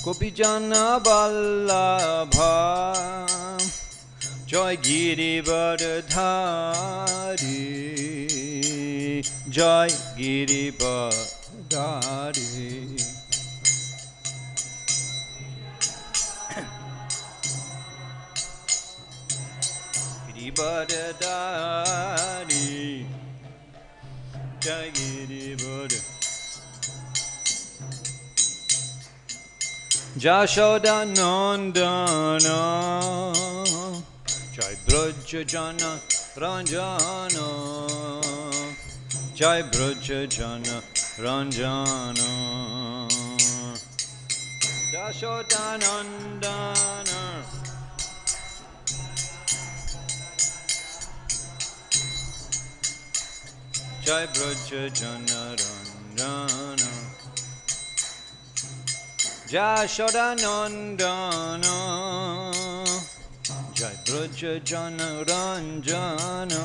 Gopijana Vallabha Jai Girivardhari Jai Girivardhari Girivardhari Jai Girivardhari Jashoda Nandana Jai Brajajana Ranjana Jai Brajajana Ranjana Jashoda Nandana Jai Brajajana Ranjana Jashoda Nandana Jai Brajajana Ranjana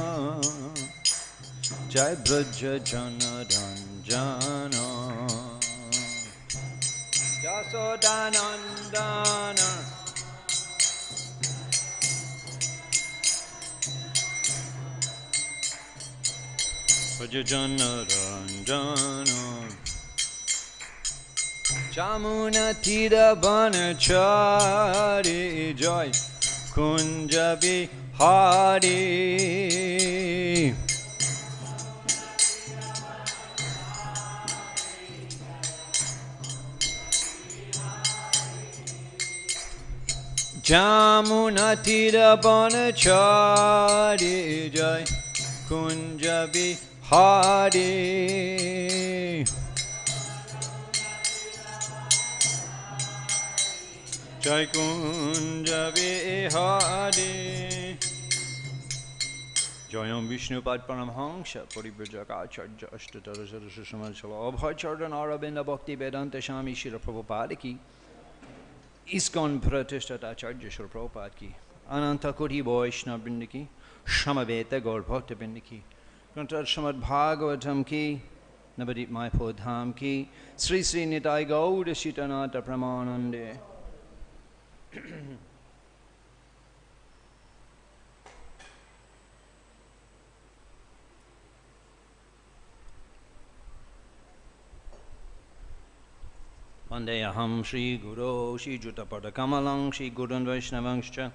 Jai Brajajana Ranjana Jashoda Nandana Brajajana Ranjana Jamuna Tira Banachari Joy Kunjabi Hari Jamuna Tira Banachari Joy Kunjabi Hari Jai Kunja Vihari Jayam Vishnu Pad Paramhangsha Parivrajaka Acharya Ashtatara Saraswati Shamachala Abhacharya Narabinda Bhakti Vedanta Swami Srila Prabhupada ki ISKCON Pratishthat Acharya Srila Prabhupada ki Ananta Koti Vaishnava Vrinda ki Shamaveta Gaur Bhakta Vrinda ki Granthar Srimad Bhagavatam ki Navadip Mayapur Dham ki Sri Sri Nitai Gaur Shitanata Pramanande Vandeyaham Shri Guru Shri Jutapada Kamalang Shri Gurun Vaishnavangscha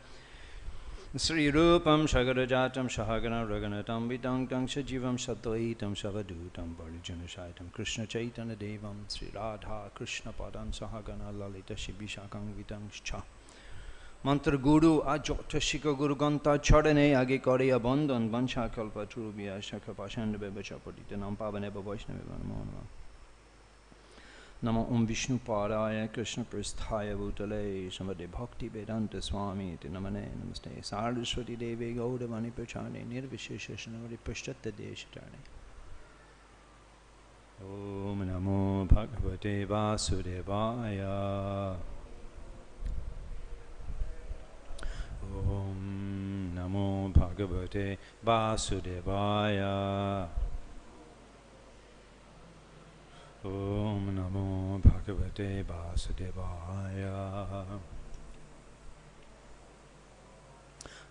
Sri Rupam Shagarajatam Shahagana Raganatam Vidang Sajivam Sattaitam Savadutam Parijanasayatam Krishna Chaitanya Devam Sri Radha Krishna Padam Sahagana Lalita Shibishakang Vidangscha Mantra Guru Ajota Shika Guru Ganta Chadane Age Korea Bandhan Vansha Kalpa Trubhya Shakha Pashanda Bebachapatita Nam Pavaneba Vaishnava Namo Namo Om Vishnu Paraya Krishna Prasthaya Bhutale Samade Bhakti Vedanta Swami Iti Namane Namaste Saraswati Devi Gaudavani Prachane Nirvishesha Shanavadi Prashtata Deshatane Om Namo Bhagavate Vasudevaya Om Namo Bhagavate Vasudevaya Om Namo Bhagavate Vasudevaya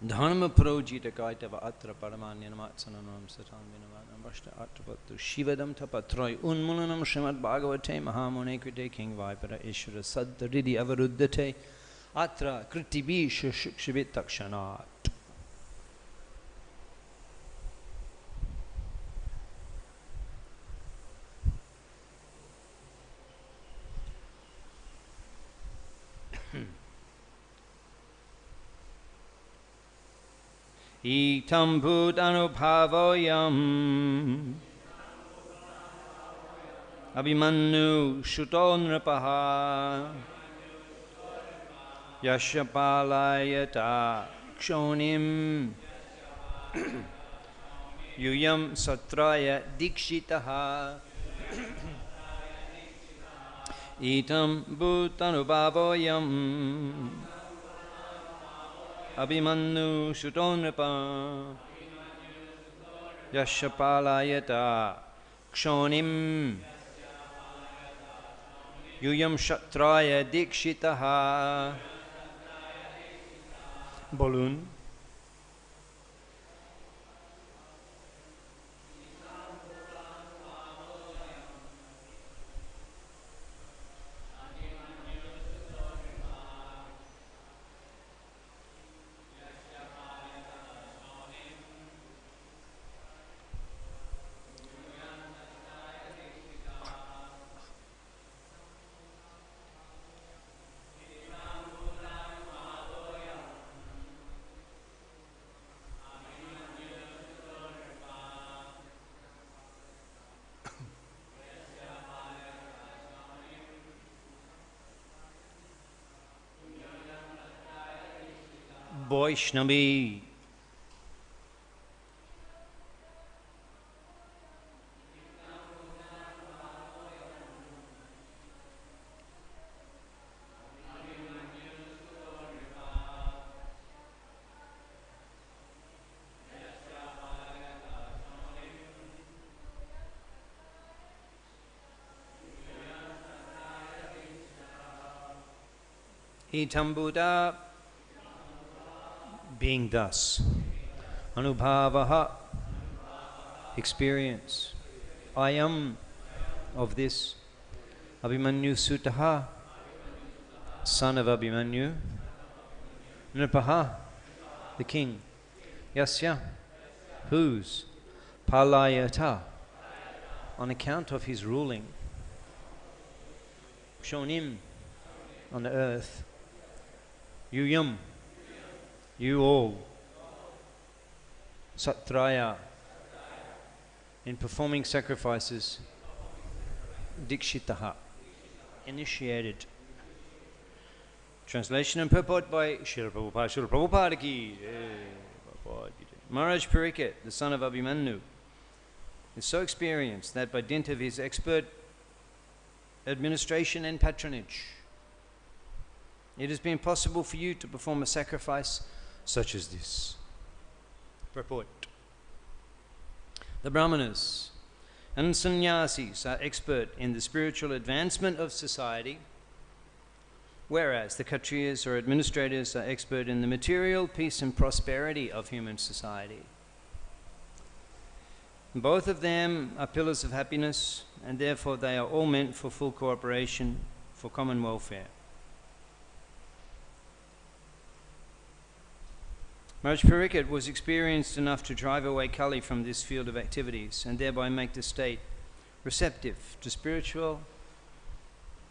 Dharma Projita Kaitava Atra Paramanyanam Sananam Satam Vinavanam Vashta Atrapatu Shivadam Tapatroy Unmulanam Srimad Bhagavate Mahamune Krite King Vaipara Ishvara Saddharidi Avaruddhate Atra Kritibi Shukshivit Takshanat ittham-bhūtānubhāvo abhimanyu-suto nṛpaḥ yasya pālayataḥ kṣaunīṁ yūyaṁ satrāya dīkṣitāḥ ittham-bhūtānubhāvo abhimanyu-suto nṛpaḥ yasya pālayataḥ kṣaunīṁ yūyaṁ satrāya dīkṣitāḥ. Bolun. Vaishnavi. Ittham-bhūta, being thus. Anubhāvaḥ, experience. Ayam, of this. Abhimanyu-sutaḥ, son of Abhimanyu. nṛpaḥ, the king. Yasya, whose. Pālayataḥ, on account of his ruling. kṣauṇīṁ, on the earth. Yūyam, you all. Satrāya, in performing sacrifices. Dīkṣitāḥ, initiated. Translation and purport by Srila Prabhupada ki. Mahārāja Parīkṣit, the son of Abhimanyu, is so experienced that by dint of his expert administration and patronage, it has been possible for you to perform a sacrifice such as this. Purport. The brāhmaṇas and sannyāsīs are expert in the spiritual advancement of society, whereas the kṣatriyas or administrators are expert in the material peace and prosperity of human society. Both of them are pillars of happiness, and therefore they are all meant for full cooperation for common welfare. Mahārāja Parīkṣit was experienced enough to drive away Kali from this field of activities and thereby make the state receptive to spiritual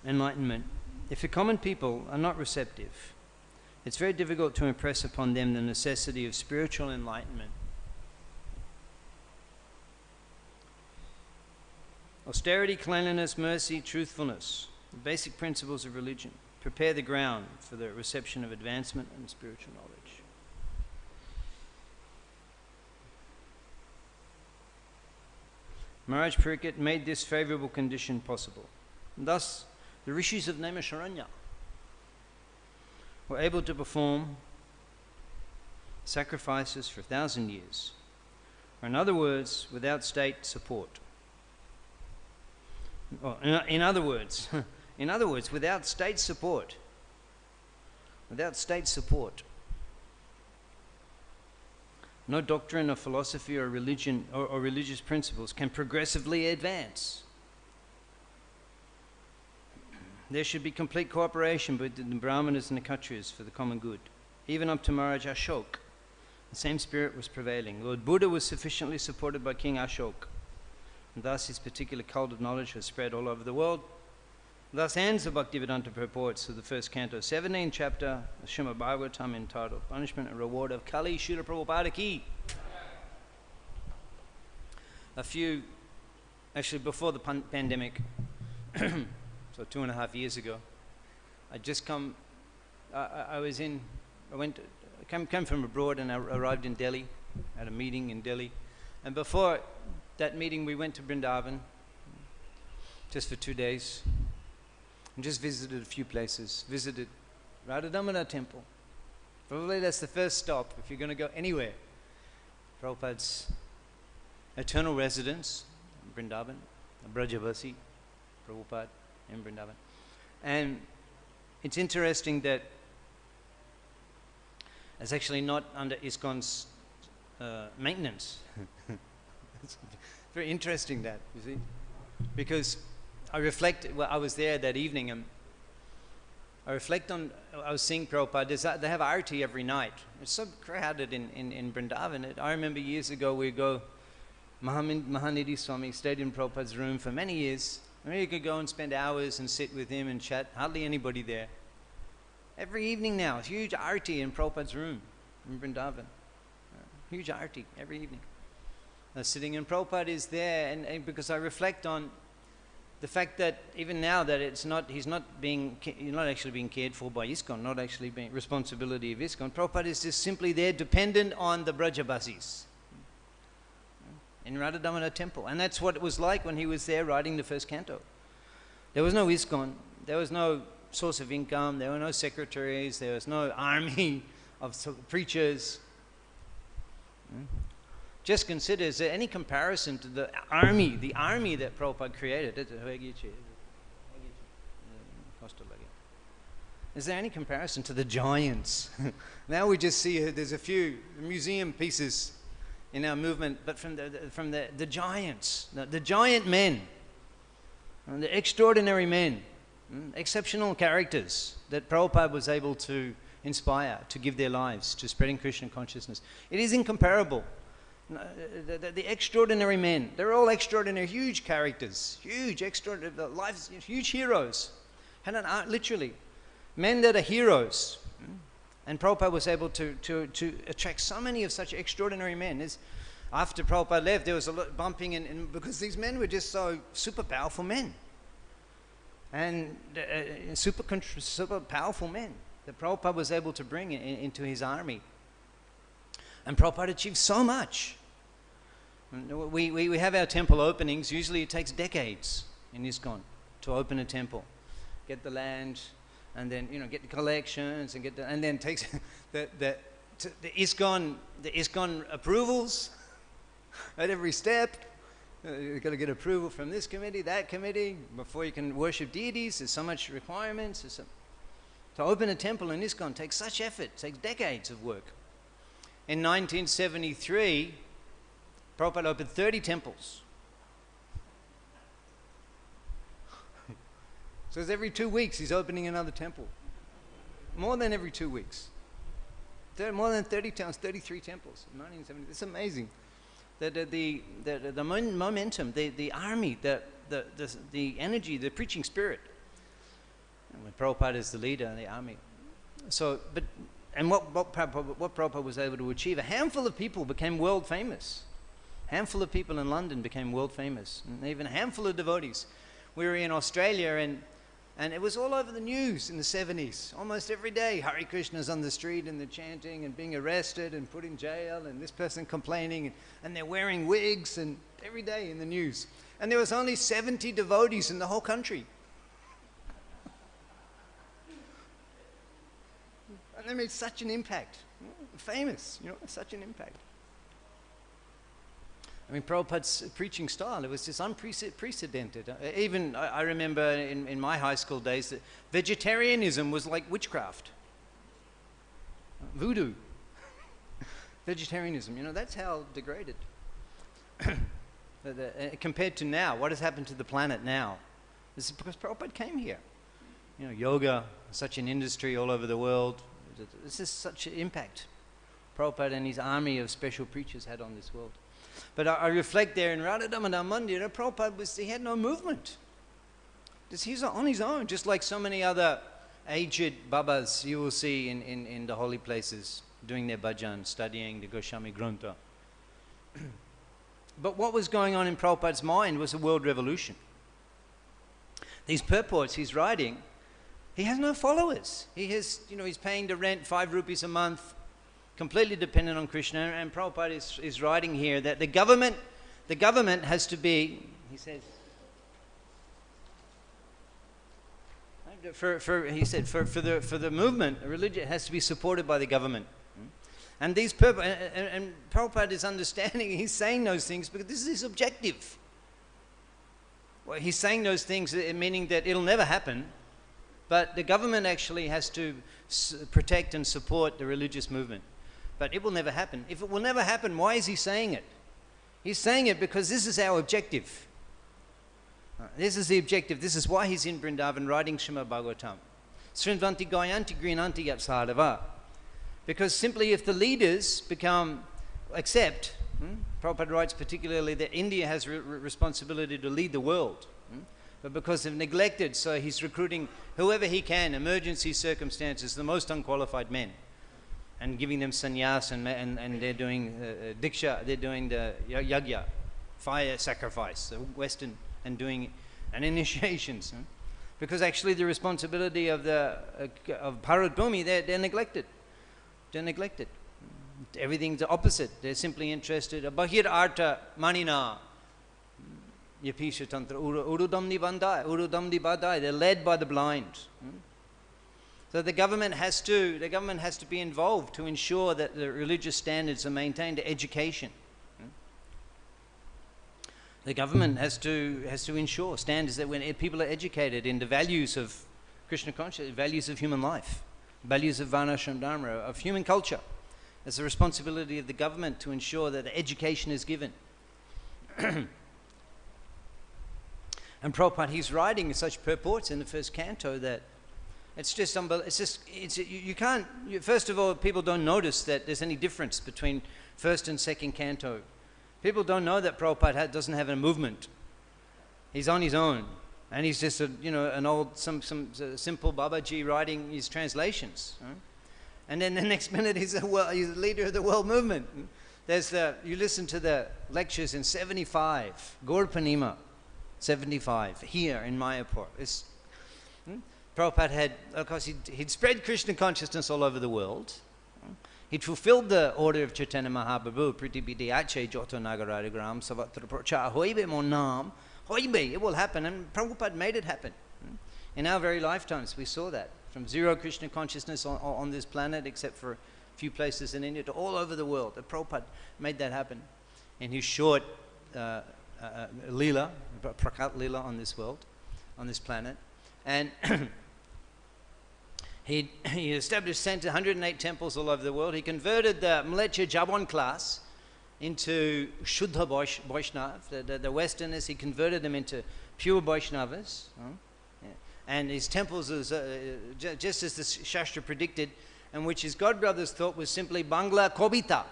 enlightenment. If the common people are not receptive, it's very difficult to impress upon them the necessity of spiritual enlightenment. Austerity, cleanliness, mercy, truthfulness, the basic principles of religion, prepare the ground for the reception of advancement and spiritual knowledge. Mahārāja Parīkṣit made this favorable condition possible. And thus, the rishis of Naimisharanya were able to perform sacrifices for 1,000 years, or in other words, without state support. Well, in other words, without state support. Without state support. No doctrine or philosophy or religion or religious principles can progressively advance. There should be complete cooperation between the brāhmanas and the kṣatriyas for the common good. Even up to Mahārāja Aśoka, the same spirit was prevailing. Lord Buddha was sufficiently supported by King Aśoka, and thus his particular cult of knowledge has spread all over the world. Thus ends the Bhaktivedanta purports of the first canto, 17th chapter of Srimad Bhagavatam, entitled Punishment and Reward of Kali. Srila Prabhupada ki. Actually before the pandemic, so 2.5 years ago, came from abroad and I arrived in Delhi, at a meeting in Delhi. And before that meeting we went to Vrindavan, just for 2 days. And just visited a few places. Visited Radha Damodar temple. Probably that's the first stop if you're going to go anywhere. Prabhupada's eternal residence in Vrindavan, Brajavasi, Prabhupada in Vrindavan. And it's interesting that it's actually not under ISKCON's maintenance. It's very interesting that, you see. Because I reflect, well, I was there that evening, and I reflect on, I was seeing Prabhupada, they have Arati every night. It's so crowded in Vrindavan. I remember years ago we go, Mahanidhi Swami stayed in Prabhupada's room for many years. I mean, you could go and spend hours and sit with him and chat, hardly anybody there. Every evening now, huge Arati in Prabhupada's room in Vrindavan. Huge Arati every evening. Sitting, and Prabhupada is there, and because I reflect on the fact that even now that he's not actually being cared for by ISKCON, not actually being responsibility of ISKCON. Prabhupada is just simply there, dependent on the Brajabasis in Radha Damodar temple, and that's what it was like when he was there writing the first canto. There was no ISKCON, there was no source of income, there were no secretaries, there was no army of preachers. Just consider, is there any comparison to the army that Prabhupada created? Is there any comparison to the giants? Now we just see there's a few museum pieces in our movement, but from the giants, the giant men, the extraordinary men, exceptional characters that Prabhupada was able to inspire, to give their lives to spreading Krishna consciousness. It is incomparable. The extraordinary men, they're all extraordinary, huge characters, huge, extraordinary lives, huge heroes. And literally, men that are heroes. And Prabhupada was able to attract so many of such extraordinary men. After Prabhupada left, there was a lot bumping, and because these men were just so super powerful men. And super powerful men that Prabhupada was able to bring into his army. And Prabhupada achieved so much. We have our temple openings. Usually it takes decades in ISKCON to open a temple. Get the land, and then get the collections, and then takes the ISKCON approvals at every step. You've got to get approval from this committee, that committee, before you can worship deities. There's so much requirements. To open a temple in ISKCON takes such effort, takes decades of work. In 1973, Prabhupada opened 30 temples. So it's every 2 weeks he's opening another temple. More than every 2 weeks. More than 30 temples, 33 temples in 1970. It's amazing. The momentum, the army, the energy, the preaching spirit. And when Prabhupada is the leader of the army. And what Prabhupada was able to achieve, a handful of people became world famous. A handful of people in London became world famous. And even a handful of devotees. We were in Australia, and it was all over the news in the 70s. Almost every day, Hare Krishna's on the street, and they're chanting and being arrested and put in jail, and this person complaining, and they're wearing wigs, and every day in the news. And there was only 70 devotees in the whole country. And they made such an impact. Famous, such an impact. I mean, Prabhupada's preaching style, it was just unprecedented. Even, I remember in my high school days, that vegetarianism was like witchcraft. Voodoo. Vegetarianism, that's how degraded. Compared to now, what has happened to the planet now? This is because Prabhupada came here. Yoga, such an industry all over the world. This is such an impact Prabhupada and his army of special preachers had on this world. But I reflect there in Radha Damodar Mandir, Prabhupada he had no movement. He's on his own, just like so many other aged babas you will see in the holy places, doing their bhajan, studying the Goswami Grantha. But what was going on in Prabhupada's mind was a world revolution. These purports he's writing, he has no followers. He has, he's paying the rent 5 rupees a month, completely dependent on Krishna. And Prabhupada is writing here that the government has to be, he says, for the movement, a religion has to be supported by the government. And and Prabhupada is understanding, he's saying those things because this is his objective. Well, he's saying those things meaning that it'll never happen. But the government actually has to protect and support the religious movement. But it will never happen. If it will never happen, why is he saying it? He's saying it because this is our objective. This is the objective. This is why he's in Vrindavan writing Srimad Bhagavatam. Srinvanti gayanti grinanti yatsadava. Because simply if the leaders accept, Prabhupada writes particularly that India has responsibility to lead the world. But because they've neglected, so he's recruiting whoever he can, emergency circumstances, the most unqualified men, and giving them sannyas, and they're doing diksha, they're doing the yasya, fire sacrifice, the Western, and doing and initiations. Because actually the responsibility of Bharat Bhumi, they're neglected. They're neglected. Everything's the opposite. They're simply interested. Bahir arta manina. Yapisha tantra urudam nibandai. They're led by the blind. So the government has to be involved to ensure that the religious standards are maintained. Education. The government has to ensure standards that when people are educated in the values of Krishna consciousness, values of human life, values of Varnashram Dharma, of human culture. It's the responsibility of the government to ensure that education is given. And Prabhupada, he's writing such purports in the first canto that it's just unbelievable. You can't. First of all, people don't notice that there's any difference between first and second canto. People don't know that Prabhupada doesn't have a movement. He's on his own, and he's just an old some simple Babaji writing his translations. And then the next minute he's the leader of the world movement. You listen to the lectures in 75, Gaur Purnima, 75, here in Mayapur. Prabhupada had, of course, he'd spread Krishna consciousness all over the world. He'd fulfilled the order of Chaitanya Mahaprabhu, Pritibidi Ache Joto Nagaradigram, Savatra Procha Hoibe Monam, Hoibe, it will happen. And Prabhupada made it happen. In our very lifetimes, we saw that. From zero Krishna consciousness on this planet, except for a few places in India, to all over the world. Prabhupada made that happen in his short Leela, Prakat Leela on this world, on this planet. And he established 108 temples all over the world. He converted the Mlecha Jabon class into Shuddha Vaishnav. The Westerners, he converted them into pure Vaishnavas. And his temples, just as the Shastra predicted, and which his godbrothers thought was simply Bangla Kobita.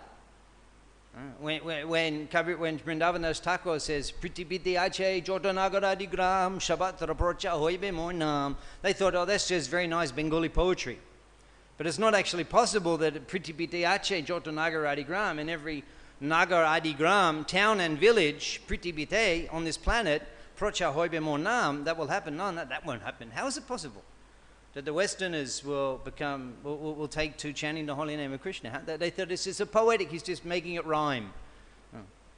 When Vrindavan Thakur says, Pritibiti Ache Jotanagara Gram Shabbat Raprocha Hoibe Monam, they thought, oh, that's just very nice Bengali poetry. But it's not actually possible that Pritibiti Ache Jotanagara Gram, in every Nagar Adi Gram, town and village, Pritibite, on this planet, Procha Hoibe Monam, that will happen. No, that won't happen. How is it possible that the Westerners will take to chanting the holy name of Krishna? They thought this is a poetic, he's just making it rhyme.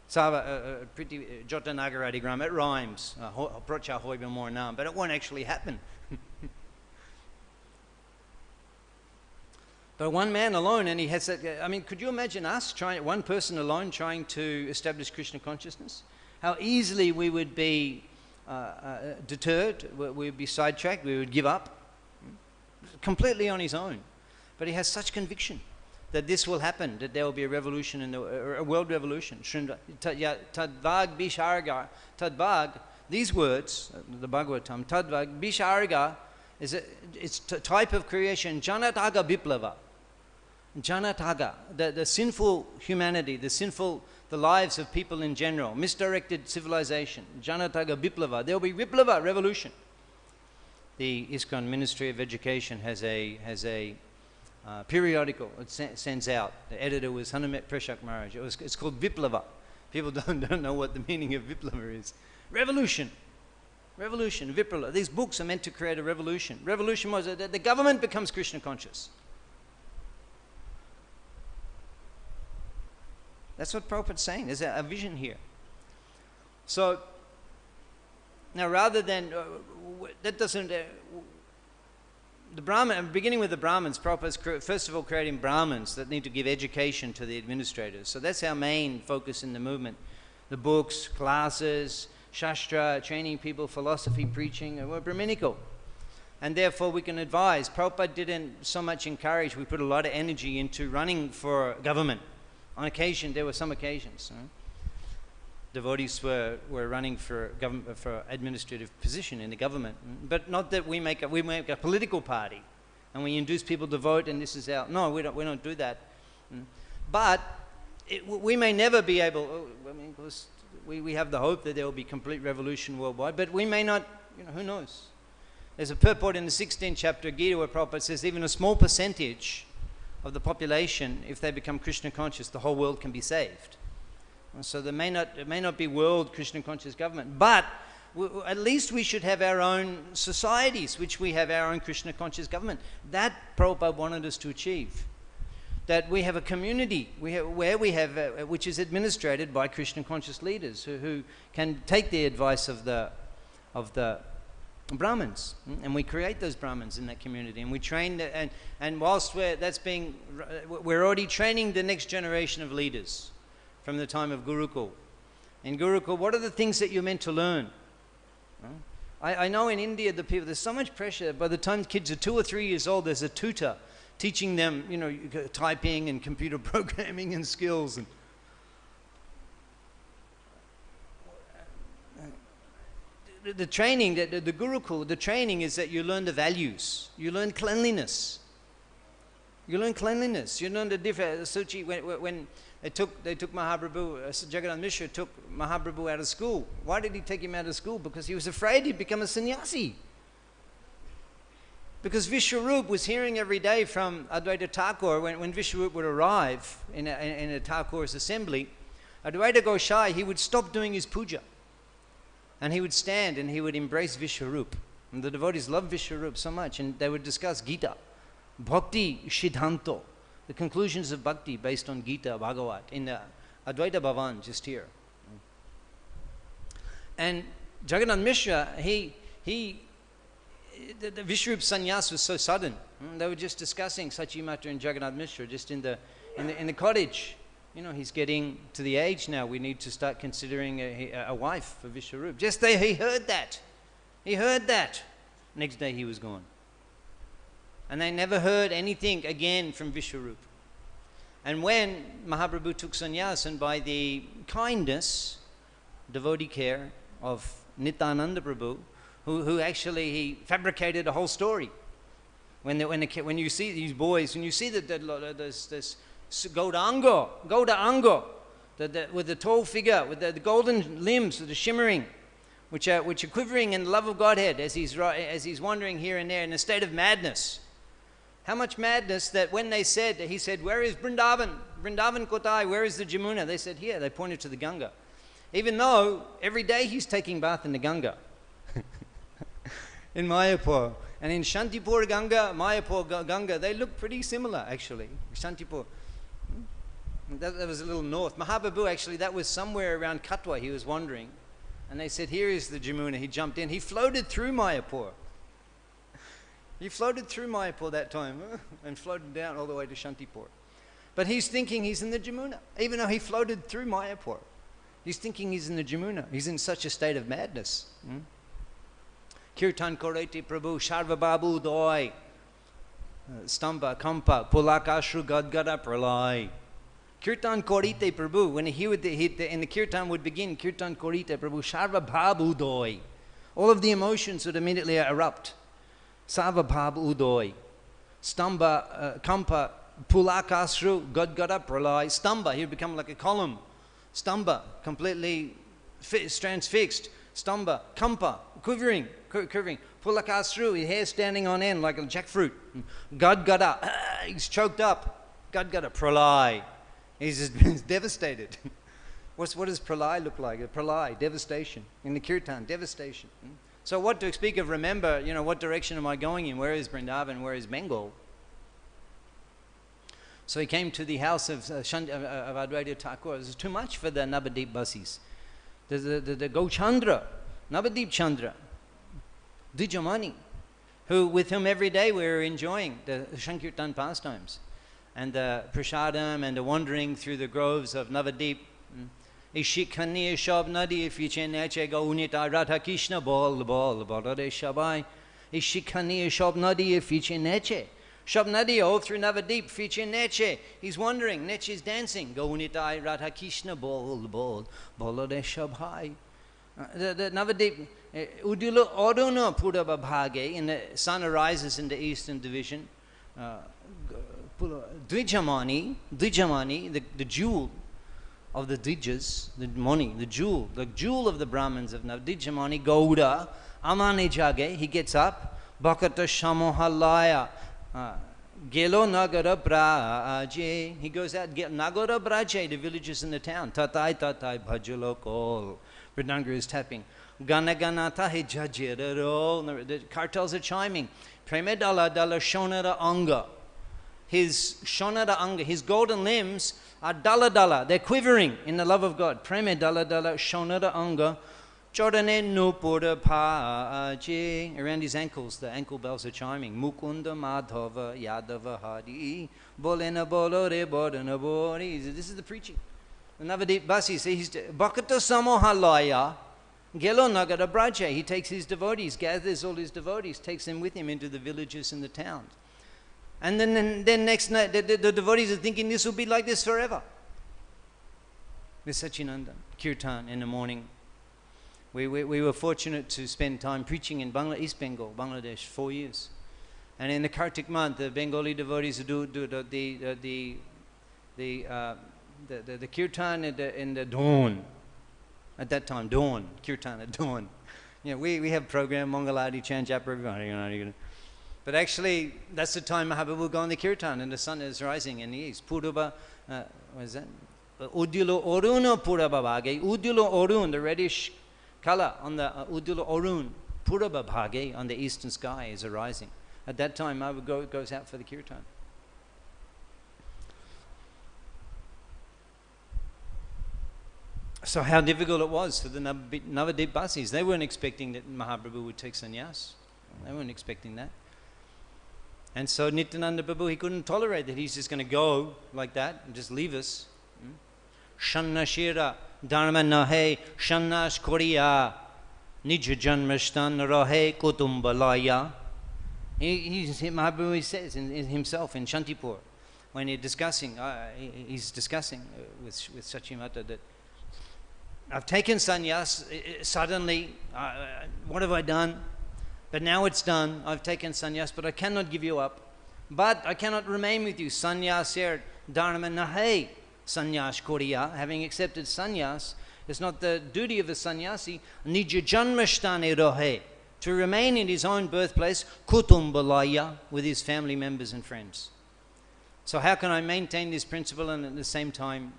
Sava pretty Jotanagaradi gram, it rhymes. Procha Hoibe Monam, but it won't actually happen. But one man alone, and he has that, I mean, could you imagine us one person alone trying to establish Krishna consciousness? How easily we would be deterred, we would be sidetracked, we would give up. Completely on his own. But he has such conviction that this will happen, that there will be a revolution, a world revolution. Tadvag bisharga, tadvag, these words, the Bhagavatam, tadvag bisharga, it's a type of creation, janataga biplava. Janataga, the sinful humanity, the lives of people in general, misdirected civilization, janataga biplava, there will be viplava, revolution. The ISKCON Ministry of Education has a periodical it sends out. The editor was Hanumat Prashak Maharaj. It's called Viplava. People don't know what the meaning of Viplava is. Revolution. Revolution, Viplava. These books are meant to create a revolution. Revolution was that the government becomes Krishna conscious. That's what Prabhupada's saying. There's a vision here. So, now rather than, that doesn't, the Brahman, beginning with the Brahmins, Prabhupada's first of all creating Brahmins that need to give education to the administrators. So that's our main focus in the movement. The books, classes, Shastra, training people, philosophy, preaching, we're Brahminical. And therefore we can advise. Prabhupada didn't so much encourage, we put a lot of energy into running for government. On occasion, there were some occasions. Devotees were running for government, for administrative position in the government. But not that we make a political party and we induce people to vote and this is our... No, we don't do that. But we may never be able... I mean, of course, we have the hope that there will be complete revolution worldwide, but we may not, who knows? There's a purport in the 16th chapter of Gita where Prabhupada says even a small percentage of the population, if they become Krishna conscious, the whole world can be saved. So it may not be world Krishna conscious government, but at least we should have our own societies, which we have our own Krishna conscious government. That Prabhupada wanted us to achieve. That we have a community which is administrated by Krishna conscious leaders who can take the advice of the brāhmaṇas, and we create those brāhmaṇas in that community, and we train and whilst we're already training the next generation of leaders from the time of Gurukul. In Gurukul, what are the things that you're meant to learn? I know in India there's so much pressure. By the time kids are 2 or 3 years old, there's a tutor teaching them, typing and computer programming and skills. And the training, the Gurukul, the training is that you learn the values. You learn cleanliness. You learn cleanliness. You learn the different... Suchi, when they took Mahaprabhu, Jagannath Mishra took Mahaprabhu out of school. Why did he take him out of school? Because he was afraid he'd become a sannyasi. Because Vishwarup was hearing every day from Advaita Thakur, when Vishwarup would arrive in a Thakur's assembly, Advaita Gosai, he would stop doing his puja. And he would stand and he would embrace Vishwarup. And the devotees loved Vishwarup so much, and they would discuss Gita, Bhakti Siddhanto, the conclusions of Bhakti based on Gita, Bhagavat, in the Advaita Bhavan, just here. And Jagannath Mishra, the Vishwarup sannyas was so sudden. They were just discussing Sachi Mata and Jagannath Mishra just in the cottage. He's getting to the age now. We need to start considering a wife for Vishwarup. Just there, he heard that. He heard that. Next day he was gone. And they never heard anything again from Vishwarup. And when Mahaprabhu took sannyas, and by the kindness, devotee care of Nityananda Prabhu, who actually he fabricated a whole story. When you see these boys, when you see this Gauda with the tall figure, with the golden limbs, with the shimmering, which are quivering in the love of Godhead as he's wandering here and there in a state of madness. How much madness that when he said, where is Vrindavan? Vrindavan Kotai, where is the Jamuna? They said, here. They pointed to the Ganga. Even though every day he's taking bath in the Ganga. In Mayapur. And in Shantipur Ganga, Mayapur Ganga, they look pretty similar actually. Shantipur. That was a little north. Mahaprabhu actually, that was somewhere around Katwa he was wandering. And they said, here is the Jamuna. He jumped in. He floated through Mayapur. He floated through Mayapur that time and floated down all the way to Shantipur. But he's thinking he's in the Jamuna. Even though he floated through Mayapur, he's thinking he's in the Jamuna. He's in such a state of madness. Kirtan Koreti Prabhu, Sharva Babu Doi, Stamba, Kampa, Pulakashru Gadgada Pralai. Kirtan Korite Prabhu, when and the Kirtan would begin, Kirtan Korite Prabhu, Sharva Babu Doi. All of the emotions would immediately erupt. Sava Bhab Udoi, Stamba, Kampa, Pulakasru, Gadgada Pralai, Stamba, he would become like a column. Stamba, completely transfixed. Stamba, Kampa, quivering. Pulakasru, his hair standing on end like a jackfruit. Gadgada, he's choked up. Gadgada Pralai, he's devastated. What does Pralai look like? Pralai, devastation. In the Kirtan, devastation. So what to speak of, remember, what direction am I going in? Where is Vrindavan? Where is Bengal? So he came to the house of Advaita Thakur. This is too much for the Navadip Basis. The Gauchandra, Navadip Chandra, Dijamani, with whom every day we were enjoying the Sankirtan pastimes and the prasadam and the wandering through the groves of Navadip. Ishikani Shab Nadi if you Radha Krishna bol Shabai. এই শিক্ষণীয় সব নদী ফিচে নেচে সব নদী all through Navadip ফিচে নেচে he's wandering, Neche is dancing Gaunitai Radha Krishna bol bol bolore shabhai. The Navadip Udula Odona Puraba Bhage, and the sun arises in the eastern division. Dvijamani, the jewel of the Dvijas, the money, the jewel of the Brahmins of Navadijamani, Gouda, Amani Jage, he gets up, Bhakata Shamohalaya, Gelo Nagara Braje, he goes out, Nagara Braje, the villages in the town, Tatai Tatai Bhajalokol, Vrinanga is tapping. Gana gana tahi jajiraro. The cartels are chiming. Premedala dala shonara anga. His shonara anga, his golden limbs are dala dala. They're quivering in the love of God. Premedala dala shonara anga. Jordane nupura paje. Around his ankles, the ankle bells are chiming. Mukunda madhava yadava hari. Bolena bolore bodana bori. This is the preaching. The Navadip Basi says, Bhakata Samohalaya. Gelo Nagara Braja, he takes his devotees, gathers all his devotees, takes them with him into the villages and the towns. And then next night, the devotees are thinking this will be like this forever. With Sachinanda, Kirtan in the morning. We were fortunate to spend time preaching in East Bengal, Bangladesh, 4 years. And in the Kartik month, the Bengali devotees do the Kirtan in the dawn. At that time, dawn, kirtan at dawn. You know, we have program, Mangaladi, chant, japa, everybody, you know. But actually, that's the time Mahaprabhu will go on the kirtan and the sun is rising in the east. Puraba, what is that? Udyulo Oruna Puraba Bhage. Udyulo Orun, the reddish color on the Udyulo Orun, Puraba Bhage, on the eastern sky is arising. At that time, Mahaprabhu goes out for the kirtan. So how difficult it was for the Navadip Basis. They weren't expecting that Mahaprabhu would take sannyas. They weren't expecting that. And so Nityananda Prabhu, he couldn't tolerate that he's just going to go like that and just leave us. Shannashira dharma nahe shannash koriya nija janmashtan rahe kutumbalaya. Mahaprabhu says in himself in Shantipur, when he's discussing with Sachimata that I've taken sannyas suddenly, what have I done? But now it's done, I've taken sannyas, but I cannot give you up. But I cannot remain with you. Sannyasir dharma nahe sannyas koriya. Having accepted sannyas, it's not the duty of a sannyasi, nija janmashtane rohe, to remain in his own birthplace, kutumbalaya, with his family members and friends. So how can I maintain this principle and at the same time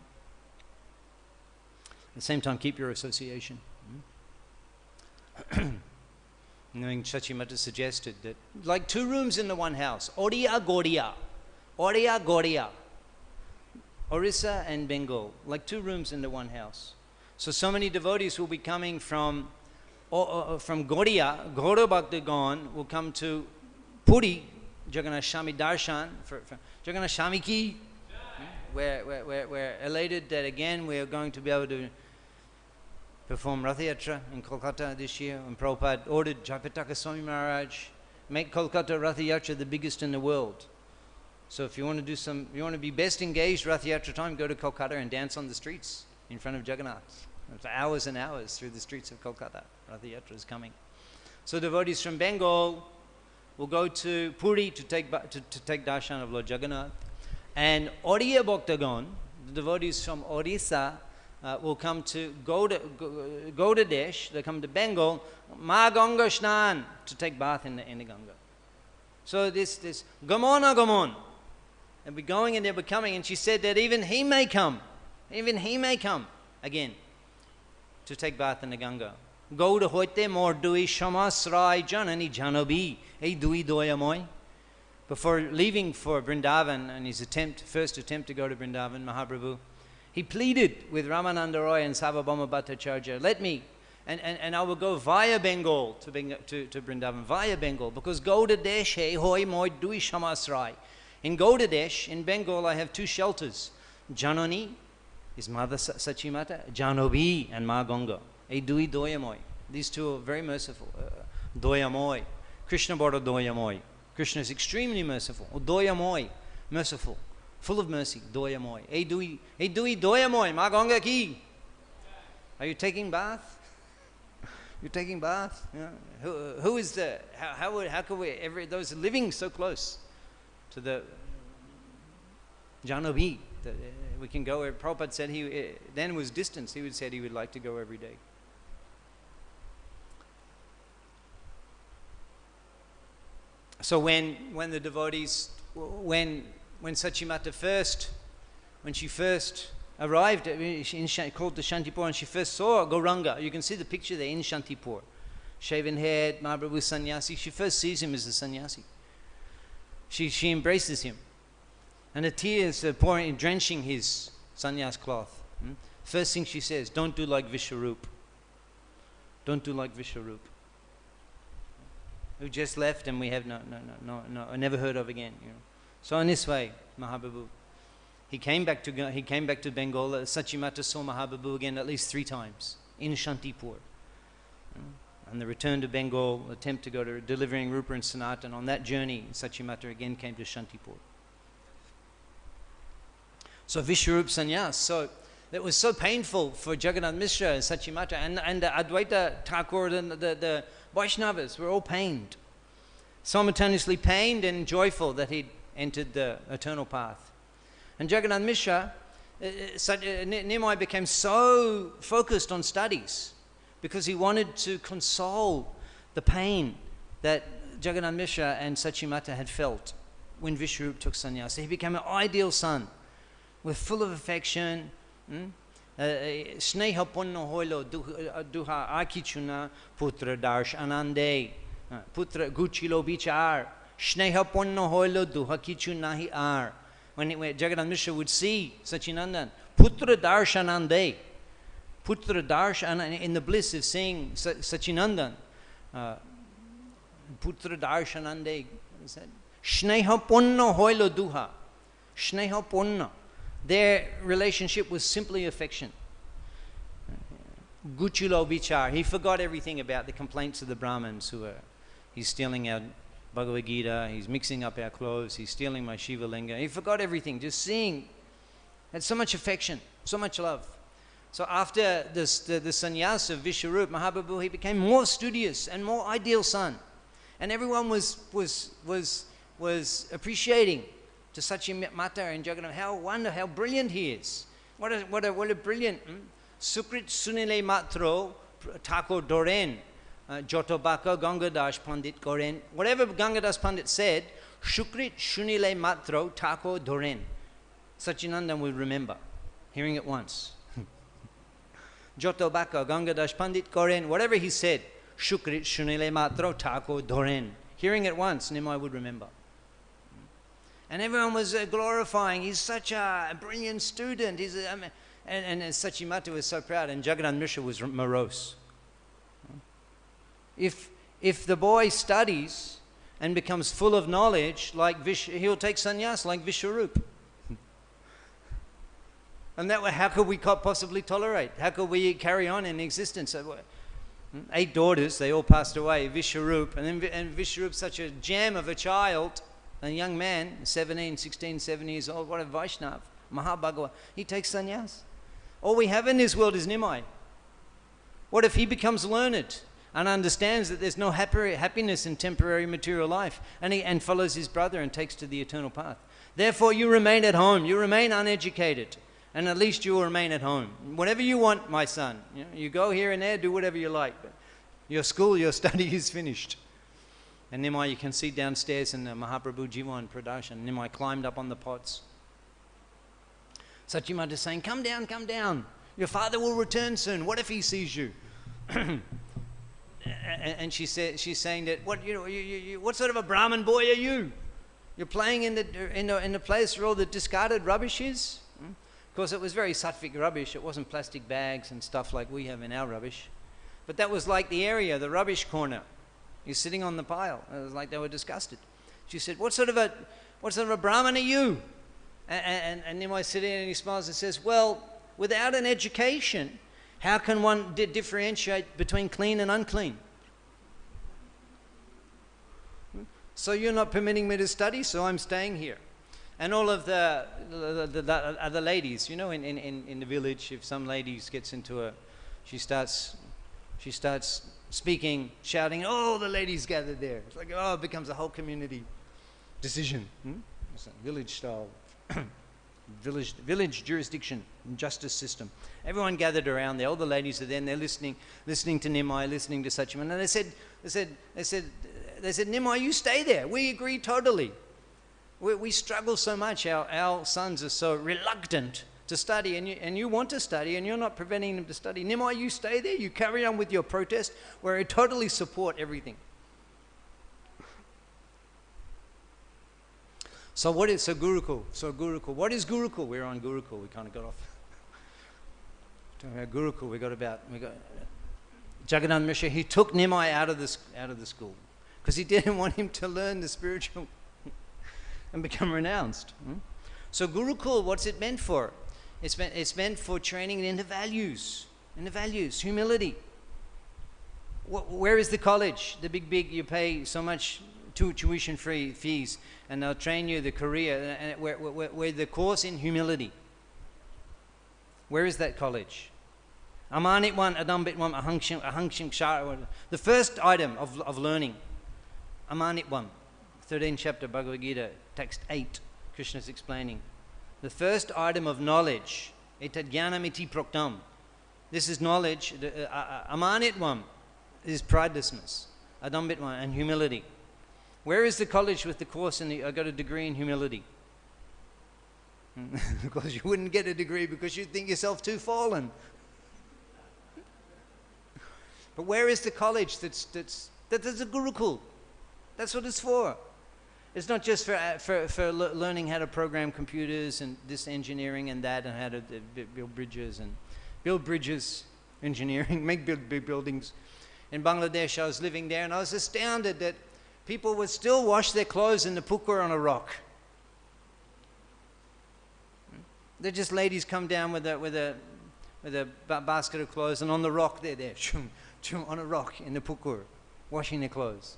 keep your association? Knowing Shachimata suggested that, like 2 rooms in the one house, Oriya Goria, Orissa and Bengal, like 2 rooms in the one house. So many devotees will be coming from Goria, Gaura Bhaktagan will come to Puri, Jagannath Shami Darshan, for Jagannath Shami Ki. We're elated that again we are going to be able to perform Rath Yatra in Kolkata this year, and Prabhupada ordered Japataka Swami Maharaj, make Kolkata Rath Yatra the biggest in the world. So if you want to be best engaged Rath Yatra time, go to Kolkata and dance on the streets in front of Jagannath. For hours and hours through the streets of Kolkata. Rath Yatra is coming. So devotees from Bengal will go to Puri to take darshan of Lord Jagannath. And Oriya Bhaktagan, the devotees from Orissa, will come to Gauda Desh, they come to Bengal, Ma Ganga Shnan, to take bath in the Ganga. So this Gamona Gamon, they'll be going and they'll be coming, and she said that even he may come again to take bath in the Ganga. Gauda hoite mor dui shamasrai janani janabi, ei dui doyamoy. Before leaving for Vrindavan and his first attempt to go to Vrindavan, Mahaprabhu, he pleaded with Ramananda Roy and Sarvabhauma Bhattacharya, let me, and I will go via Bengal to Vrindavan, via Bengal, because Gauda Desh hai hoi moi dui shamasrai. In Gauda Desh, in Bengal, I have 2 shelters. Janani, his mother Sachimata, Janobi and Ma Ganga. Ei dui doyamoy. These 2 are very merciful. Doyamoy. Krishna bada doyamoy. Krishna is extremely merciful. Doyamoy, merciful, full of mercy. Doyamoy. Hey dui doyamoy, ma ganga ki. Are you taking bath? You're taking bath? Yeah. Who is the, how could we, those living so close to the Janavi, we can go where Prabhupada said then was distance, he said he would like to go every day. So when the devotees, when Sachimata first, when she first arrived called to Shantipur, and she first saw Gauranga, you can see the picture there in Shantipur, shaven head, Mahaprabhu sannyasi. She first sees him as a sannyasi. She embraces him, and the tears are pouring, drenching his sannyas cloth. First thing she says, don't do like Vishwarup. Don't do like Vishwarup, who just left and we have no, I never heard of again. You know. So in this way, Mahaprabhu, he came back to Bengal. Sachimata saw Mahaprabhu again at least 3 times in Shantipur. On the return to Bengal, attempt to go to delivering Rupa and Sanatan. On that journey, Sachimata again came to Shantipur. So Vishwarup Sannyas. So it was so painful for Jagannath Mishra and Sachimata, and the Advaita Thakur and the Vaishnavas were all pained, simultaneously pained and joyful that he'd entered the eternal path. And Jagannath Mishra, Nimai became so focused on studies because he wanted to console the pain that Jagannath Mishra and Sachimata had felt when Vishwarup took sannyas. So he became an ideal son, with full of affection. Sneha punno hoilo duha akichuna putra darsh anande putra guchilo bichar sneha punno hoilo duha kichu nahi ar. When Jagannath Mishra would see Sachinandan, putra darshanande, putra darshan, in the bliss of seeing Sachinandan, putra darshanande, sneha punno hoilo duha, sneha punno. Their relationship was simply affection. Guchilo vichar. He forgot everything about the complaints of the Brahmins he's stealing our Bhagavad Gita, he's mixing up our clothes, he's stealing my Shiva Linga. He forgot everything, just seeing. Had so much affection, so much love. So after the sannyas of Vishwarup, Mahaprabhu, he became more studious and more ideal son. And everyone was appreciating to Sachimata and Jagannath how brilliant he is. What a brilliant Sukrit Sunile Matro Thakur Doren Jotobaka Gangadas Pandit Goren. Whatever Gangadas Pandit said, Shukrit Shunile Matro Thakur Doren. Sachinandan will remember, hearing it once. Jotobaka Gangadas Pandit Goren, whatever he said, Shukrit Shunile Matro Thakur Doren. Hearing it once, Nimai would remember. And everyone was glorifying, he's such a brilliant student. And Sachimata was so proud, and Jagannath Mishra was morose. If the boy studies and becomes full of knowledge, he'll take sannyas like Vishwarup. And that way, how could we possibly tolerate? How could we carry on in existence? 8 daughters, they all passed away, Vishwarup. And Vishwarup, such a gem of a child, a young man, 17, 16, 17 years old, what a Vaishnav, Mahabhagava, he takes sannyas. All we have in this world is Nimai. What if he becomes learned and understands that there's no happiness in temporary material life, and follows his brother and takes to the eternal path? Therefore, you remain at home. You remain uneducated, and at least you will remain at home. Whatever you want, my son. You go here and there, do whatever you like. But your school, your study is finished. And Nimai, you can see downstairs in the Mahaprabhu Jivan production, Nimai climbed up on the pots. Sachimata is saying, come down. Your father will return soon. What if he sees you? And she's saying that, what sort of a Brahmin boy are you? You're playing in the place where all the discarded rubbish is? Of course, it was very sattvic rubbish. It wasn't plastic bags and stuff like we have in our rubbish. But that was like the area, the rubbish corner. You're sitting on the pile. It was like they were disgusted. She said, what sort of a Brahmin are you? And Nimai sits in and he smiles and says, well, without an education, how can one differentiate between clean and unclean? So you're not permitting me to study, so I'm staying here. And all of the other ladies, you know, in the village, if some ladies gets into a, she starts speaking, shouting, all the ladies gathered there. It's like, oh, it becomes a whole community decision. It's a village style, village jurisdiction, justice system. Everyone gathered around there. All the ladies are there, and they're listening to Nimai, listening to Sachiman. And they said, Nimai, you stay there. We agree totally. We struggle so much. Our sons are so reluctant to study, and you want to study, and you're not preventing them to study. Nimai, you stay there. You carry on with your protest, where I totally support everything. So what is Gurukul? What is Gurukul? We're on Gurukul. We kind of got off. Talking about Gurukul, we got Jagannath Mishra. He took Nimai out of the school because he didn't want him to learn the spiritual and become renounced. So Gurukul, what's it meant for? It's meant for training in the values, humility. Where is the college? The big, you pay so much tuition-free fees, and they'll train you the career, and where the course in humility. Where is that college? Amanitwan, adambitwan, ahangshim kṣara. The first item of learning, Amanitwan, 13th chapter, Bhagavad Gita, text 8, Krishna is explaining. The first item of knowledge, etad-jnanam-iti proktam. This is knowledge. Amanitvam is pridelessness, adambitvam, and humility. Where is the college with the course I got a degree in humility? Because you wouldn't get a degree because you think yourself too fallen. But where is the college that's a Gurukul? That's what it's for. It's not just for learning how to program computers and this engineering and that, and how to build bridges, engineering, make big buildings. In Bangladesh, I was living there, and I was astounded that people would still wash their clothes in the pukur on a rock. They're just ladies come down with a basket of clothes, and on the rock they're there, on a rock in the pukur, washing their clothes.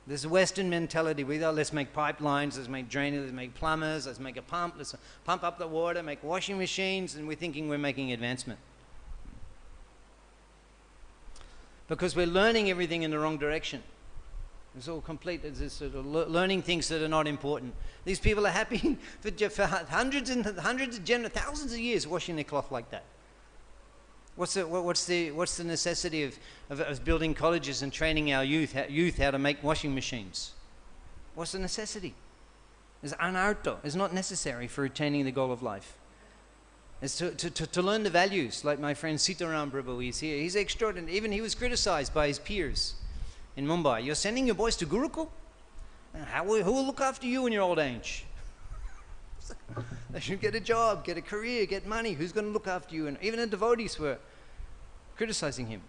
There's a Western mentality. Let's make pipelines, let's make drainage, let's make plumbers, let's make a pump, let's pump up the water, make washing machines, and we're thinking we're making advancement. Because we're learning everything in the wrong direction. It's all complete. It's this sort of learning things that are not important. These people are happy for hundreds and thousands of years washing their cloth like that. What's the necessity of building colleges and training our youth how to make washing machines? What's the necessity? It's anartha. It's not necessary for attaining the goal of life. It's to learn the values, like my friend Sitaram Prabhu. He's extraordinary. Even he was criticized by his peers in Mumbai. You're sending your boys to Gurukul? Who will look after you in your old age? They should get a job, get a career, get money. Who's going to look after you? And even the devotees were criticizing him.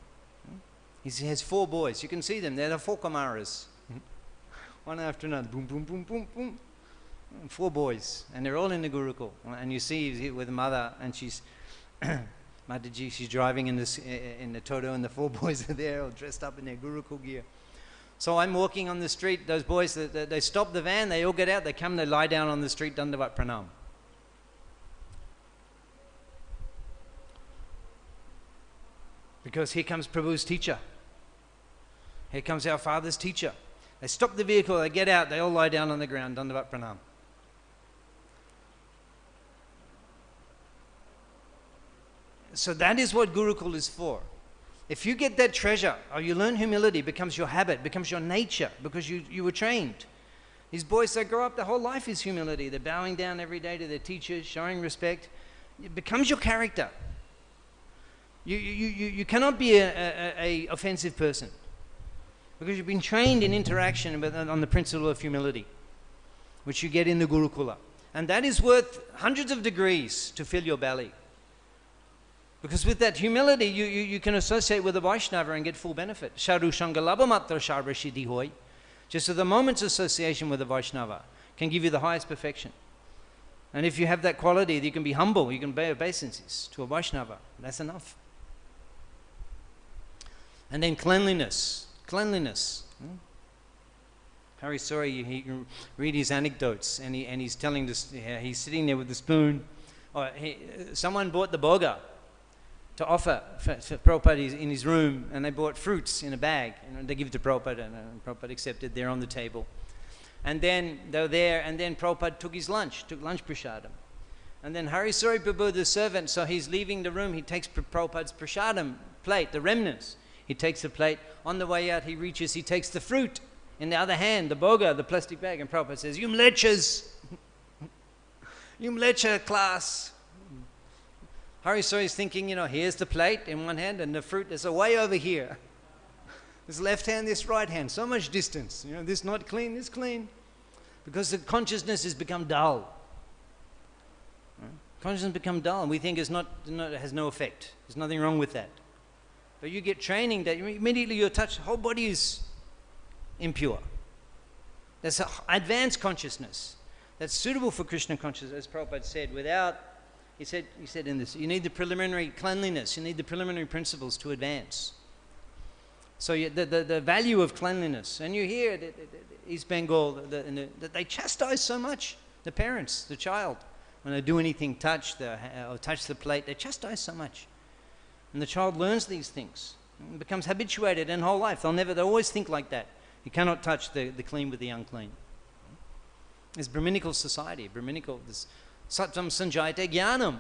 He has 4 boys. You can see them. They're the 4 Kumaras. One after another. Boom, boom, boom, boom, boom. 4 boys. And they're all in the Gurukul. And you see with the mother, and she's Mataji, she's driving in the Toto, and the 4 boys are there, all dressed up in their Gurukul gear. So I'm walking on the street. Those boys, they stop the van. They all get out. They come. They lie down on the street. Dandavat pranam. Because here comes Prabhu's teacher. Here comes our father's teacher. They stop the vehicle. They get out. They all lie down on the ground. Dandavat pranam. So that is what Gurukul is for. If you get that treasure, or you learn humility, becomes your habit, becomes your nature, because you were trained. These boys, they grow up, their whole life is humility. They're bowing down every day to their teachers, showing respect. It becomes your character. You cannot be a offensive person, because you've been trained in interaction on the principle of humility, which you get in the Gurukula. And that is worth hundreds of degrees to fill your belly. Because with that humility, you can associate with a Vaishnava and get full benefit. Sharu Shangalabhamatra Sharvashidhi Hoy. Just so the moment's association with a Vaishnava can give you the highest perfection. And if you have that quality, you can be humble, you can bear obeisances to a Vaishnava. That's enough. And then cleanliness. Harisori, he can read his anecdotes, and he's telling this. He's sitting there with the spoon. Someone bought the boga to offer for Prabhupada in his room, and they bought fruits in a bag, and they give it to Prabhupada, and Prabhupada accepted. They're on the table, and then they were there, and then Prabhupada took lunch prasadam, and then Harisori Prabhu, the servant, so he's leaving the room. He takes Prabhupada's prasadam plate, the remnants. He takes the plate. On the way out, he takes the fruit in the other hand, the boga, the plastic bag, and Prabhupada says, "You mlechas, you mlecha class." Harisori is thinking, here's the plate in one hand and the fruit is way over here. This left hand, this right hand, so much distance. This not clean, this clean. Because the consciousness has become dull. Consciousness has become dull, and we think it has no effect. There's nothing wrong with that. But you get training that immediately you're touched, the whole body is impure. That's an advanced consciousness that's suitable for Krishna consciousness, as Prabhupada said, he said in this, you need the preliminary cleanliness, you need the preliminary principles to advance. So the value of cleanliness, and you hear that East Bengal, that they chastise so much, the parents, the child, when they do anything, touch the plate, they chastise so much. And the child learns these things, and becomes habituated in whole life. They'll always think like that. You cannot touch the clean with the unclean. It's Brahminical society, this Sattvam sanjayate jnanam.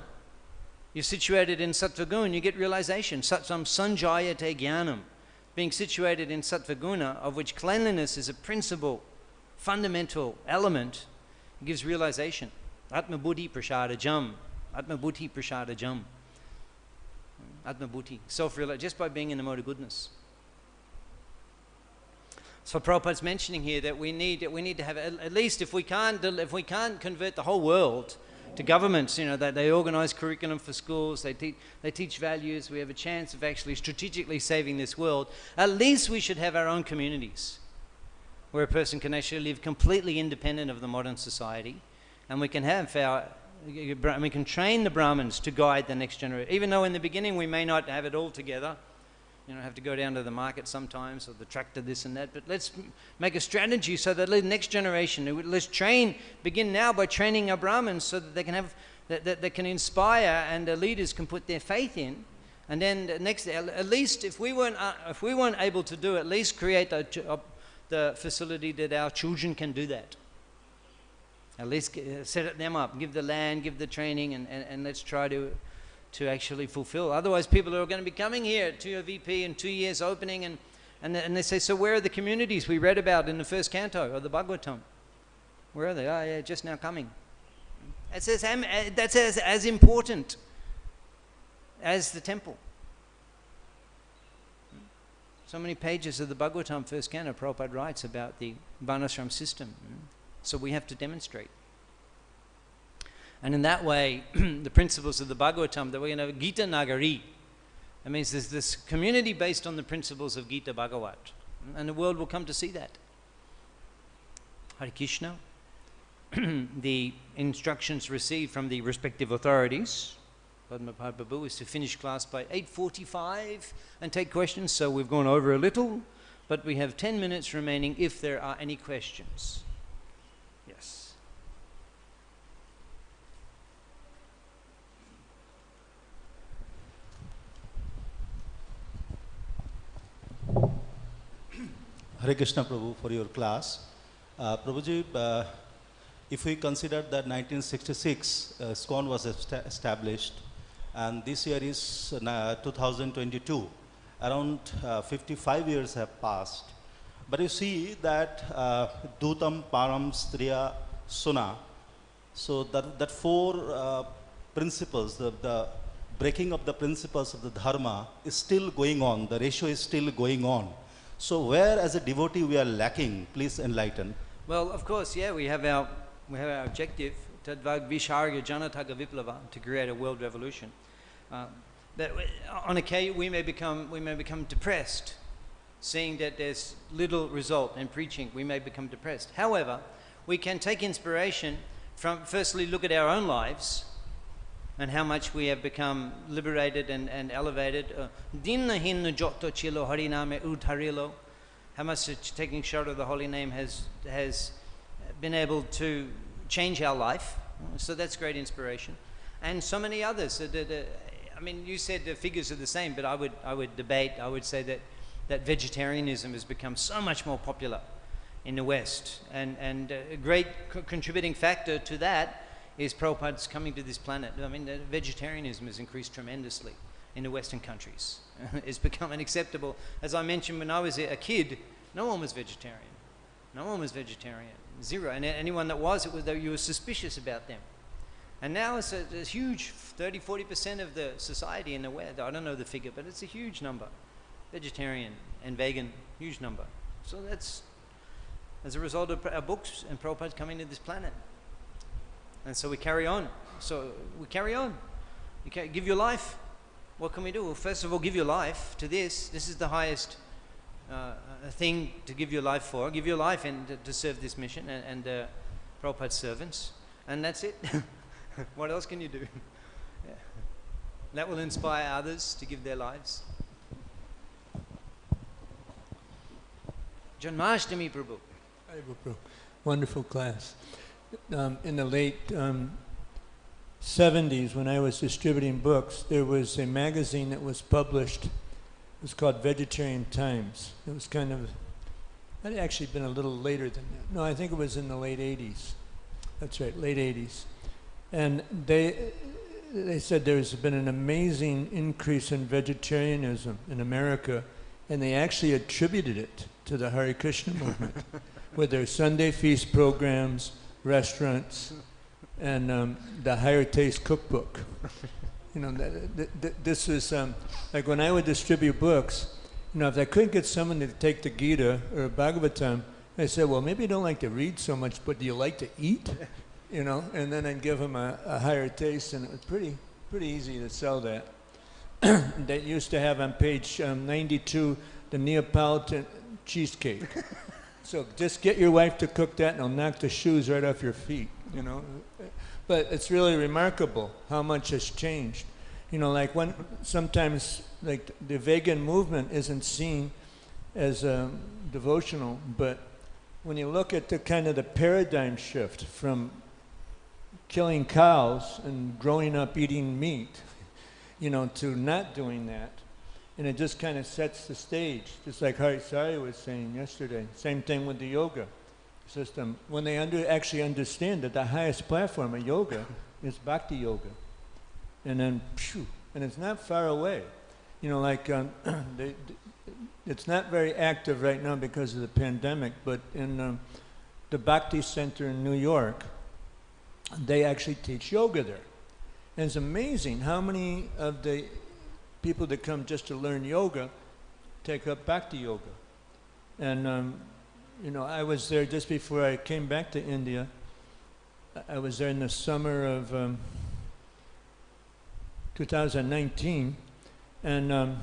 You're situated in Sattva-guna, you get realization. Sattvam sanjayate jnanam. Being situated in Sattva-guna, of which cleanliness is a principal, fundamental element, gives realization. Atma-buddhi prasadajam. Atma-buddhi prasadajam. Atma-buddhi. Self-realization, just by being in the mode of goodness. So Prabhupada's mentioning here that we need to have, at least if we can't convert the whole world to governments, that they organize curriculum for schools, they teach values, we have a chance of actually strategically saving this world, at least we should have our own communities where a person can actually live completely independent of the modern society, and we can train the Brahmins to guide the next generation. Even though in the beginning we may not have it all together, have to go down to the market sometimes, or the tractor, this and that. But let's make a strategy so that the next generation, let's begin now by training our Brahmins so that they can have, that they can inspire, and the leaders can put their faith in. And then at least if we weren't able to do, at least create the facility that our children can do that. At least set them up, give the land, give the training, and let's try to actually fulfill. Otherwise, people are going to be coming here to your VP in 2 years opening, and they say, so where are the communities we read about in the first canto of the Bhagavatam? Where are they? Oh, yeah, just now coming. That's as important as the temple. So many pages of the Bhagavatam first canto, Prabhupada writes about the Varnashram system. So we have to demonstrate. And in that way, the principles of the Bhagavatam, that we're going to have Gita Nagari. That means there's this community based on the principles of Gita Bhagavat. And the world will come to see that. Hare Krishna. The instructions received from the respective authorities, Padma Prabhu, is to finish class by 8:45 and take questions. So we've gone over a little, but we have 10 minutes remaining if there are any questions. Yes. Hare Krishna Prabhu, for your class. Prabhuji, if we consider that 1966 ISKCON was established, and this year is 2022, around 55 years have passed. But you see that Dhutam Param Striya Suna, so that four principles, the breaking of the principles of the dharma is still going on, the ratio is still going on. So where as a devotee we are lacking, please enlighten. Well, of course, yeah, we have our objective, Tadvag Visharya Janataga Viplava, to create a world revolution. That on occasion we may become depressed, seeing that there's little result in preaching. We may become depressed. However, we can take inspiration from, firstly, look at our own lives and how much we have become liberated and elevated. how much taking shelter of the holy name has been able to change our life. So that's great inspiration. And so many others. I mean, you said the figures are the same, but I would debate. I would say that vegetarianism has become so much more popular in the West, and a great contributing factor to that is Prabhupada's coming to this planet. I mean, vegetarianism has increased tremendously in the Western countries. It's become unacceptable. As I mentioned, when I was a kid, no one was vegetarian. No one was vegetarian. Zero. And anyone that was, you were suspicious about them. And now it's a huge 30-40% of the society in the West. I don't know the figure, but it's a huge number. Vegetarian and vegan, huge number. So that's as a result of our books and Prabhupada coming to this planet. And so we carry on. So we carry on. You can give your life. What can we do? Well, first of all, give your life to this. This is the highest thing to give your life for. Give your life to serve this mission and Prabhupada's servants. And that's it. What else can you do? Yeah. That will inspire others to give their lives. Janmashtami Prabhu. Wonderful class. In the late 70s, when I was distributing books, there was a magazine that was published. It was called Vegetarian Times. It was kind of, it had actually been a little later than that. No, I think it was in the late 80s. That's right, late 80s. And they said there's been an amazing increase in vegetarianism in America, and they actually attributed it to the Hare Krishna movement, with their Sunday feast programs, restaurants, and the Higher Taste cookbook. You know, this was, like when I would distribute books, you know, if I couldn't get someone to take the Gita or Bhagavatam, I said, well, maybe you don't like to read so much, but do you like to eat? You know, and then I'd give them a higher taste, and it was pretty easy to sell that. They used to have on page 92 the Neapolitan cheesecake. So just get your wife to cook that, and it'll knock the shoes right off your feet, you know. But it's really remarkable how much has changed. You know, like sometimes like the vegan movement isn't seen as devotional, but when you look at the kind of the paradigm shift from killing cows and growing up eating meat, you know, to not doing that, and it just kind of sets the stage, just like Harisari was saying yesterday. Same thing with the yoga system. When they actually understand that the highest platform of yoga is bhakti yoga, and then, and it's not far away. You know, like it's not very active right now because of the pandemic, but in the Bhakti Center in New York, they actually teach yoga there. And it's amazing how many of the people that come just to learn yoga take up bhakti yoga. And you know, I was there just before I came back to India. I was there in the summer of 2019, and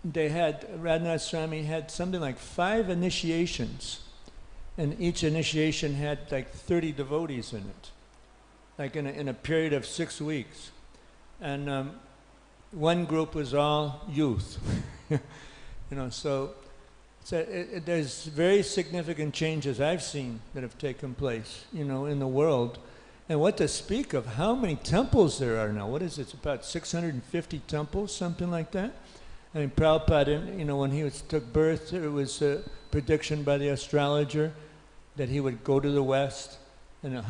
they had, Radhanath Swami had something like 5 initiations, and each initiation had like 30 devotees in it, like in a period of 6 weeks. And one group was all youth, you know, so there's very significant changes I've seen that have taken place, you know, in the world. And what to speak of how many temples there are now. What is it? It's about 650 temples, something like that. I mean, Prabhupada, you know, when he took birth, there was a prediction by the astrologer that he would go to the West, and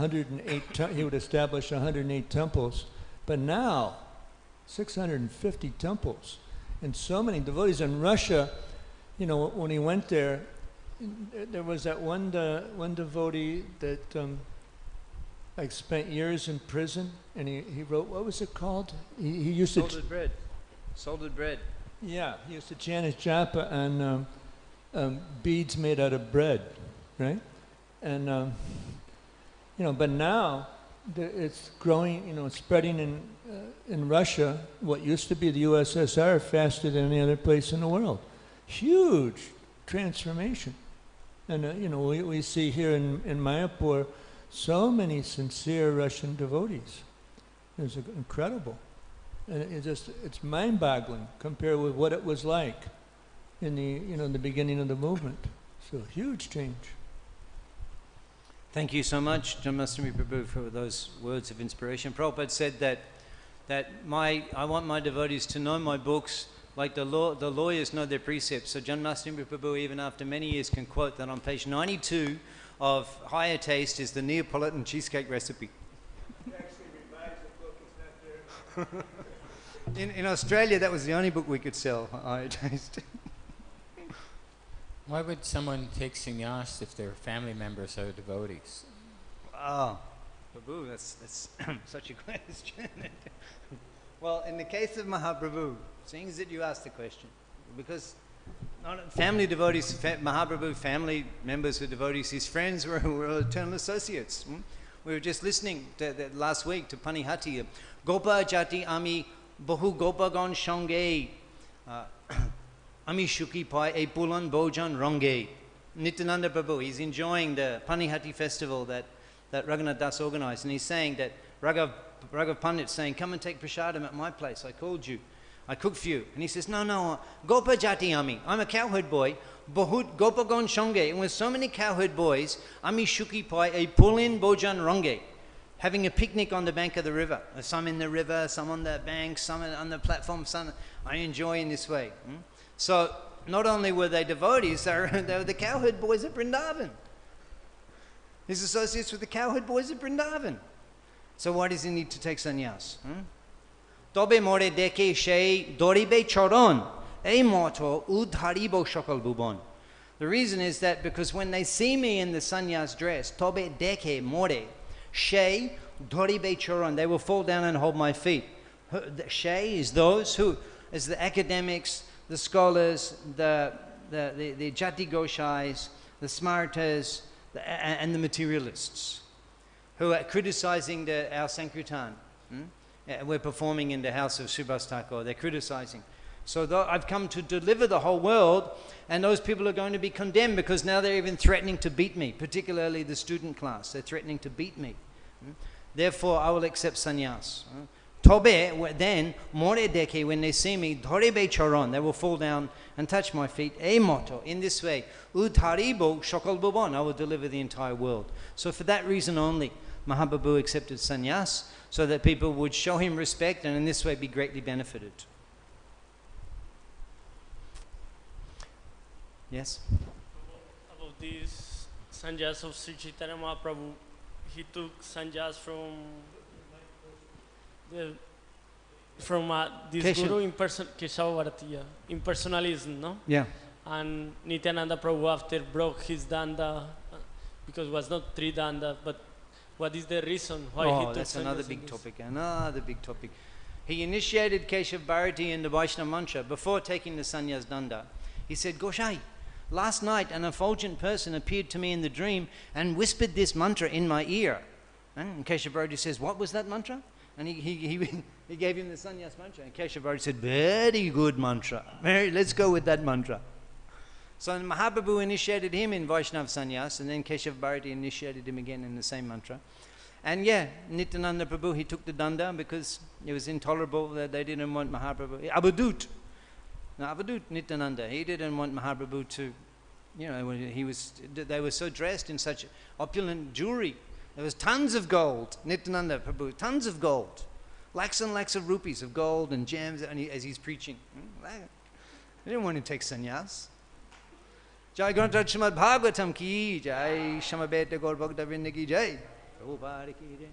he would establish 108 temples. But now, 650 temples, and so many devotees. In Russia, you know, when he went there, there was that one devotee that like spent years in prison, and he wrote, what was it called? He used to... Salted bread. Salted bread. Yeah, he used to chant his japa on beads made out of bread, right? And, you know, but now it's growing, you know, spreading in Russia, what used to be the USSR, faster than any other place in the world. Huge transformation. And, you know, we see here in Mayapur so many sincere Russian devotees. It's incredible. And it's mind-boggling compared with what it was like in the beginning of the movement. So huge change. Thank you so much, Janmashtami Prabhu, for those words of inspiration. Prabhupada said that I want my devotees to know my books like the lawyers know their precepts. So Janmashtami Prabhu, even after many years, can quote that on page 92 of Higher Taste is the Neapolitan cheesecake recipe. He actually revised the book, it's not there. In Australia, that was the only book we could sell, Higher Taste. Why would someone take sannyas if their family members are devotees? Oh, Prabhu, that's such a question. Well, in the case of Mahaprabhu, seeing that you asked the question, because family devotees, Mahaprabhu, family members who are devotees, his friends were eternal associates. We were just listening last week to Panihati, Gopa Jati Ami Bahu Gopagon Shange. Ami Shuki Pai E Pulan Bojan Range. Nityananda Prabhu, he's enjoying the Panihati festival that Raghunath Das organized, and he's saying that Raghav Pandit's saying, come and take prasadam at my place, I called you, I cooked for you. And he says, no, Gopa Jati Ami, I'm a cowherd boy, Bahut Gopagon Shange, and with so many cowherd boys, Ami Shuki Pai E Pulin Bojan Range, having a picnic on the bank of the river. Some in the river, some on the bank, some on the platform, some I enjoy in this way. So, not only were they devotees, they were the cowherd boys of Vrindavan. His associates with the cowherd boys of Vrindavan. So why does he need to take sannyas? Tobe more deke shei doribe choron, e moto udharibo shakal bubon. The reason is that because when they see me in the sannyas dress, tobe deke more shei doribe choron, they will fall down and hold my feet. Shei is those who, as the academics, the scholars, the Jati Goshais, the Smartas, and the materialists who are criticizing our Sankirtan. We're performing in the house of Subhas Thakur. They're criticizing. So I've come to deliver the whole world, and those people are going to be condemned because now they're even threatening to beat me, particularly the student class. They're threatening to beat me. Therefore, I will accept sannyas. Tobe, then, more deke, when they see me, dhorebe charon, they will fall down and touch my feet. E moto, in this way, udharibo shakal bubon, I will deliver the entire world. So for that reason only, Mahaprabhu accepted sannyas, so that people would show him respect and in this way be greatly benefited. Yes? About this sannyas of Sri Chaitanya Mahaprabhu, he took sannyas from this Keshav. guru impersonalism, no? Yeah. And Nityananda Prabhu after broke his danda because it was not three danda, but what is the reason why he took that's another big sannyas? topic, another big topic. He initiated Keshav Bharati in the Vaishnava mantra before taking the sannyas danda. He said, Goshai, last night an effulgent person appeared to me in the dream and whispered this mantra in my ear. And Keshav Bharati says, what was that mantra? And he gave him the sannyas mantra. And Keshav Bharati said, very good mantra. Let's go with that mantra. So Mahaprabhu initiated him in Vaishnava sannyas, and then Keshav Bharati initiated him again in the same mantra. And yeah, Nityananda Prabhu, he took the danda because it was intolerable that they didn't want Mahaprabhu. Avadut Nityananda, he didn't want Mahaprabhu to, they were so dressed in such opulent jewelry. There was tons of gold, Nityananda Prabhu, tons of gold. Lakhs and lakhs of rupees of gold and gems as he's preaching. They didn't want to take sannyas. Jai Granthad Srimad Bhagavatam ki jai, Shamabeta Gaur Bhakta Vrinda ki jai. Prabhupada ki jai.